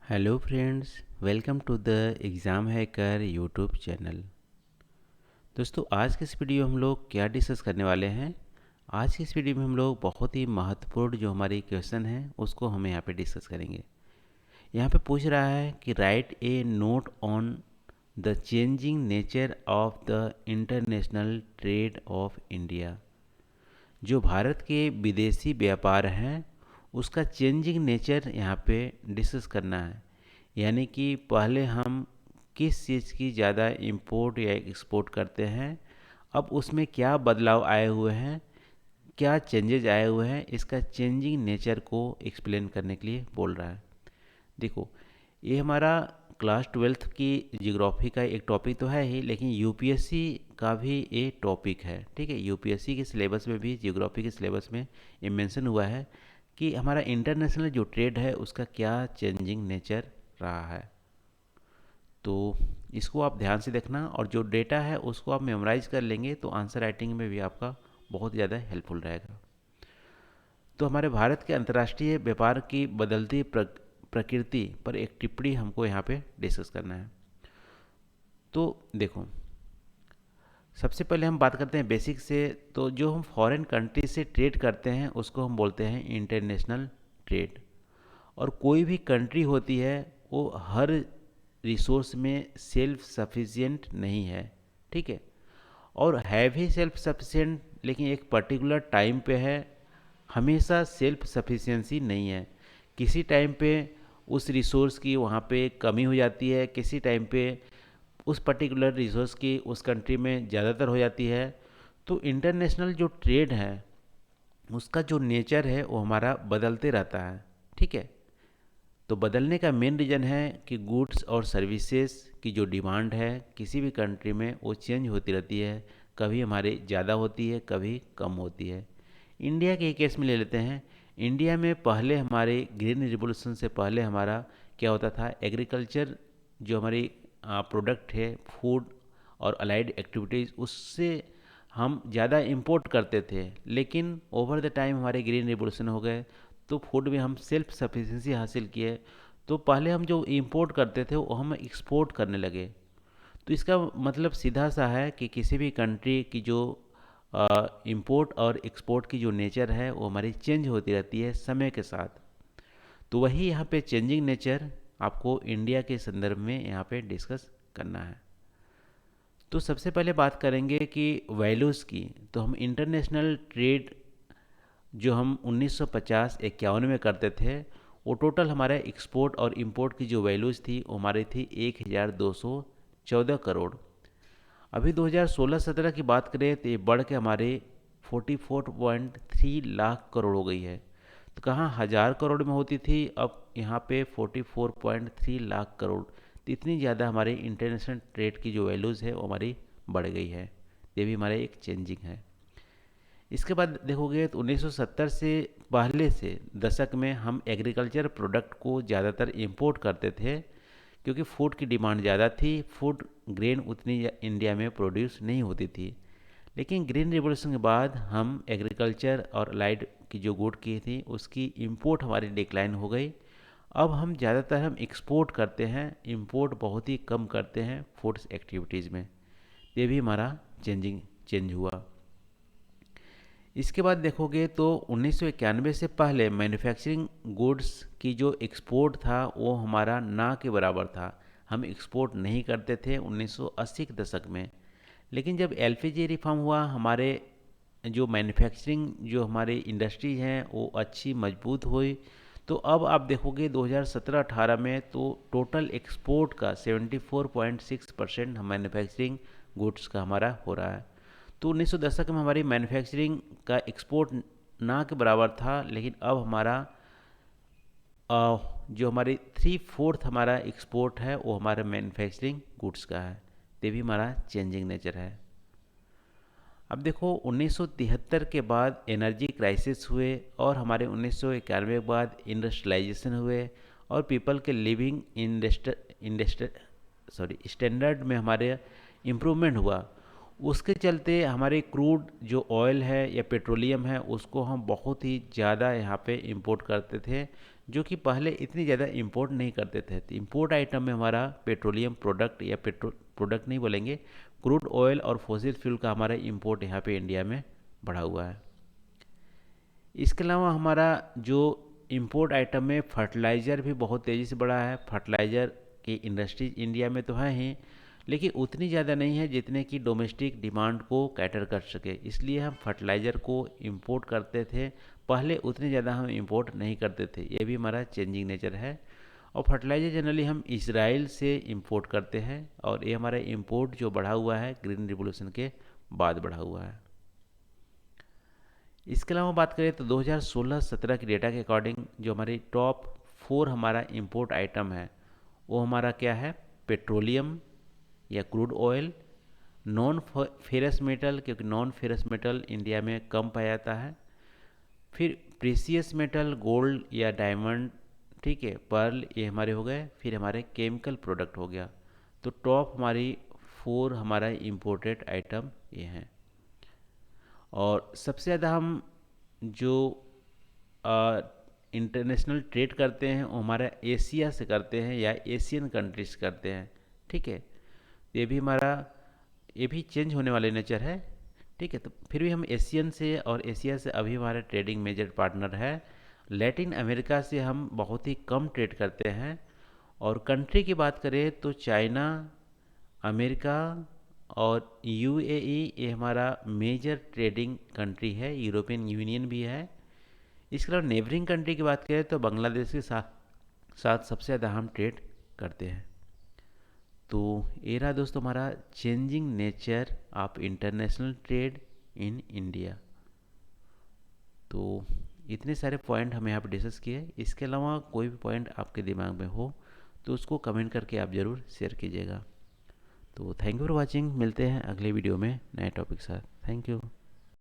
Hello friends, welcome to the exam hacker YouTube channel. दोस्तों, आज के इस वीडियो में हम लोग क्या डिस्कस करने वाले हैं। आज की इस वीडियो में हम लोग बहुत ही महत्वपूर्ण जो हमारी क्वेश्चन है उसको हम यहाँ पे डिस्कस करेंगे। यहाँ पे पूछ रहा है कि right A note on the changing nature of the international trade off India. जो भारत के विदेशी व्यापार हैं उसका चेंजिंग नेचर यहाँ पे डिस्कस करना है। यानी कि पहले हम किस चीज़ की ज़्यादा इंपोर्ट या एक्सपोर्ट करते हैं, अब उसमें क्या बदलाव आए हुए हैं, क्या चेंजेज आए हुए हैं, इसका चेंजिंग नेचर को एक्सप्लेन करने के लिए बोल रहा है। देखो, ये हमारा क्लास 12th की जियोग्राफी का एक टॉपिक तो है ही, लेकिन यूपीएससी का भी एक टॉपिक है। ठीक है, यूपीएससी के सिलेबस में भी, जियोग्राफी के सिलेबस में ये मेंशन हुआ है कि हमारा इंटरनेशनल जो ट्रेड है उसका क्या चेंजिंग नेचर रहा है। तो इसको आप ध्यान से देखना, और जो डेटा है उसको आप मेमोराइज कर लेंगे तो आंसर राइटिंग में भी आपका बहुत ज़्यादा हेल्पफुल रहेगा। तो हमारे भारत के अंतर्राष्ट्रीय व्यापार की बदलती प्रकृति पर एक टिप्पणी हमको यहाँ पे डिस्कस करना है। तो देखो, सबसे पहले हम बात करते हैं बेसिक से। तो जो हम फॉरेन कंट्री से ट्रेड करते हैं उसको हम बोलते हैं इंटरनेशनल ट्रेड। और कोई भी कंट्री होती है वो हर रिसोर्स में सेल्फ सफिशिएंट नहीं है। ठीक है, और है भी सेल्फ सफिशिएंट, लेकिन एक पर्टिकुलर टाइम पे है। हमेशा सेल्फ सफिशिएंसी नहीं है। किसी टाइम पे उस रिसोर्स की वहाँ पे कमी हो जाती है, किसी टाइम पे उस पर्टिकुलर रिसोर्स की उस कंट्री में ज़्यादातर हो जाती है। तो इंटरनेशनल जो ट्रेड है उसका जो नेचर है वो हमारा बदलते रहता है। ठीक है, तो बदलने का मेन रीज़न है कि गुड्स और सर्विसेज की जो डिमांड है किसी भी कंट्री में वो चेंज होती रहती है। कभी हमारे ज़्यादा होती है, कभी कम होती है। इंडिया के केस में ले लेते हैं। इंडिया में पहले हमारे ग्रीन रिवोल्यूशन से पहले हमारा क्या होता था, एग्रीकल्चर जो हमारी प्रोडक्ट है, फूड और अलाइड एक्टिविटीज़, उससे हम ज़्यादा इंपोर्ट करते थे। लेकिन ओवर द टाइम हमारे ग्रीन रिवोल्यूशन हो गए तो फूड में हम सेल्फ सफिशिएंसी हासिल किए। तो पहले हम जो इंपोर्ट करते थे वो हम एक्सपोर्ट करने लगे। तो इसका मतलब सीधा सा है कि किसी भी कंट्री की जो इंपोर्ट और एक्सपोर्ट की जो नेचर है वो हमारी चेंज होती रहती है समय के साथ। तो वही यहाँ पे चेंजिंग नेचर आपको इंडिया के संदर्भ में यहाँ पे डिस्कस करना है। तो सबसे पहले बात करेंगे कि वैल्यूज़ की। तो हम इंटरनेशनल ट्रेड जो हम 1950-51 में करते थे, वो टोटल हमारे एक्सपोर्ट और इंपोर्ट की जो वैल्यूज़ थी वो हमारी थी 1214 करोड़। अभी 2016-17 की बात करें तो ये बढ़ के हमारे 44.3 लाख करोड़ हो गई है। तो कहाँ 1000 करोड़ में होती थी, अब यहाँ पे 44.3 लाख करोड़। तो इतनी ज़्यादा हमारे इंटरनेशनल ट्रेड की जो वैल्यूज़ है वो हमारी बढ़ गई है। ये भी हमारे एक चेंजिंग है। इसके बाद देखोगे तो 1970 से पहले से दशक में हम एग्रीकल्चर प्रोडक्ट को ज़्यादातर इंपोर्ट करते थे, क्योंकि फूड की डिमांड ज़्यादा थी। फूड ग्रेन उतनी इंडिया में प्रोड्यूस नहीं होती थी। लेकिन ग्रीन रिवोल्यूशन के बाद हम एग्रीकल्चर और लाइट की जो गुड की थी उसकी इंपोर्ट हमारी डिक्लाइन हो गई। अब हम ज़्यादातर हम एक्सपोर्ट करते हैं, इंपोर्ट बहुत ही कम करते हैं फूड्स एक्टिविटीज़ में। ये भी हमारा चेंज हुआ। इसके बाद देखोगे तो 1991 से पहले मैन्युफैक्चरिंग गुड्स की जो एक्सपोर्ट था वो हमारा ना के बराबर था। हम एक्सपोर्ट नहीं करते थे 1980 के दशक में। लेकिन जब एलपीजी रिफॉर्म हुआ, हमारे जो मैन्युफैक्चरिंग जो हमारी इंडस्ट्री हैं वो अच्छी मजबूत हुई। तो अब आप देखोगे 2017-18 में तो टोटल एक्सपोर्ट का 74.6% हम मैन्युफैक्चरिंग गुड्स का हमारा हो रहा है। तो 1900 दशक में हमारी मैन्युफैक्चरिंग का एक्सपोर्ट ना के बराबर था, लेकिन अब हमारा जो हमारी 3/4 हमारा एक्सपोर्ट है वो हमारे मैन्युफैक्चरिंग गुड्स का है। ये भी हमारा चेंजिंग नेचर है। अब देखो, 1973 के बाद एनर्जी क्राइसिस हुए और हमारे 1991 के बाद इंडस्ट्रियलाइजेशन हुए और पीपल के लिविंग स्टैंडर्ड में हमारे इम्प्रूवमेंट हुआ। उसके चलते हमारे क्रूड जो ऑयल है या पेट्रोलियम है उसको हम बहुत ही ज़्यादा यहाँ पे इंपोर्ट करते थे, जो कि पहले इतनी ज़्यादा इंपोर्ट नहीं करते थे। तो इंपोर्ट आइटम में हमारा पेट्रोलियम प्रोडक्ट या प्रोडक्ट नहीं बोलेंगे, क्रूड ऑयल और फॉसिल फ्यूल का हमारा इंपोर्ट यहाँ पे इंडिया में बढ़ा हुआ है। इसके अलावा हमारा जो इंपोर्ट आइटम में फर्टिलाइज़र भी बहुत तेज़ी से बढ़ा है। फर्टिलाइज़र की इंडस्ट्रीज इंडिया में तो है ही, लेकिन उतनी ज़्यादा नहीं है जितने कि डोमेस्टिक डिमांड को कैटर कर सके, इसलिए हम फर्टिलाइज़र को इंपोर्ट करते थे। पहले उतने ज़्यादा हम इंपोर्ट नहीं करते थे, ये भी हमारा चेंजिंग नेचर है। और फर्टिलाइज़र जनरली हम इसराइल से इंपोर्ट करते हैं, और ये हमारा इंपोर्ट जो बढ़ा हुआ है ग्रीन रिवोल्यूशन के बाद बढ़ा हुआ है। इसके अलावा बात करें तो 2016-17 की डेटा के अकॉर्डिंग जो हमारी टॉप 4 हमारा इंपोर्ट आइटम है वो हमारा क्या है, पेट्रोलियम या crude oil, non ferrous metal, क्योंकि नॉन फेरस मेटल इंडिया में कम पाया जाता है, फिर प्रीसियस मेटल गोल्ड या डायमंड, ठीक है, पर्ल, ये हमारे हो गए, फिर हमारे केमिकल प्रोडक्ट हो गया। तो टॉप हमारी 4 हमारा इंपोर्टेड आइटम ये हैं। और सबसे ज़्यादा हम जो इंटरनेशनल ट्रेड करते हैं वो हमारा एशिया से करते हैं या एशियन कंट्रीज करते हैं, ठीक है। ये भी हमारा, ये भी चेंज होने वाले नेचर है, ठीक है। तो फिर भी हम एशियन से और एशिया से अभी हमारा ट्रेडिंग मेजर पार्टनर है। लैटिन अमेरिका से हम बहुत ही कम ट्रेड करते हैं। और कंट्री की बात करें तो चाइना, अमेरिका और यूएई, ये हमारा मेजर ट्रेडिंग कंट्री है। यूरोपियन यूनियन भी है। इसके अलावा नेबरिंग कंट्री की बात करें तो बांग्लादेश के साथ साथ सबसे ज़्यादा हम ट्रेड करते हैं। तो ये रहा दोस्तों हमारा changing nature of international trade in India. तो इतने सारे पॉइंट हम यहाँ पर डिस्कस किए। इसके अलावा कोई भी पॉइंट आपके दिमाग में हो तो उसको कमेंट करके आप ज़रूर शेयर कीजिएगा। तो थैंक यू फॉर वॉचिंग। मिलते हैं अगले वीडियो में नए टॉपिक के साथ। Thank you.